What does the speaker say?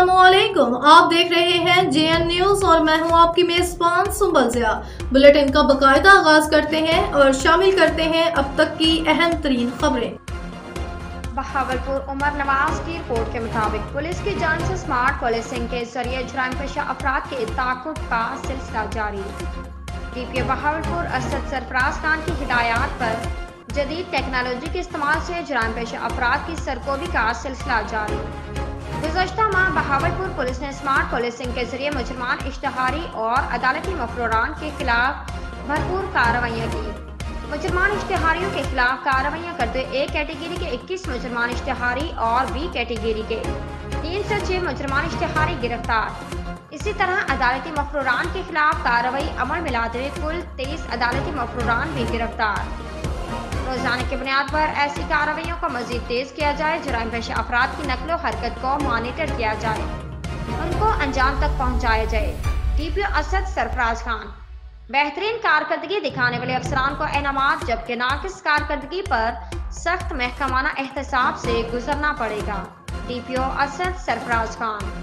अस्सलामुअलैकुम। आप देख रहे हैं JN न्यूज और मैं हूं आपकी मेजबान सुंबल ज़िया। बुलेटिन का बाकायदा आगाज करते हैं और शामिल करते हैं अब तक की अहम तरीन खबरें। बहावलपुर उमर नवाज की रिपोर्ट के मुताबिक पुलिस की जानिब से स्मार्ट पुलिसिंग के जरिए जुराइम पेशा अफराद के ताक़ुब का सिलसिला जारी। DPO बहावलपुर असद सरफराज खान की हिदायत पर जदीद टेक्नोलॉजी के इस्तेमाल से जुराइम पेशा अफराद की सरकोबी का सिलसिला जारी। गुज़श्ता माह बहावलपुर पुलिस ने स्मार्ट पुलिसिंग के जरिए मुजरमान इश्तहारी और अदालती मफरूरान के खिलाफ भरपूर कार्रवाइयाँ की। मुजरमान इश्तहारियों के खिलाफ कार्रवाइयाँ करते ए कैटेगरी के 21 मुजरमान इश्तहारी और B कैटेगरी के 306 मुजरमान इश्तहारी गिरफ्तार। इसी तरह अदालती मफरूरान के खिलाफ कार्रवाई अमल में लाते हुए कुल 23 अदालती मफरूरान भी गिरफ्तार। रोजाना की बुनियाद पर ऐसी कार्रवाइयों को मजीद तेज किया जाए, जुराइम पेशा अफराद की नकलो हरकत को मॉनिटर किया जाए, उनको अंजाम तक पहुँचाया जाए। DPO असद सरफराज खान बेहतरीन कारकर्दगी दिखाने वाले अफसरान को इनामात, जबकि नाकिस कारकर्दगी पर सख्त महकमाना एहतसाब से गुजरना पड़ेगा। DPO असद सरफराज खान।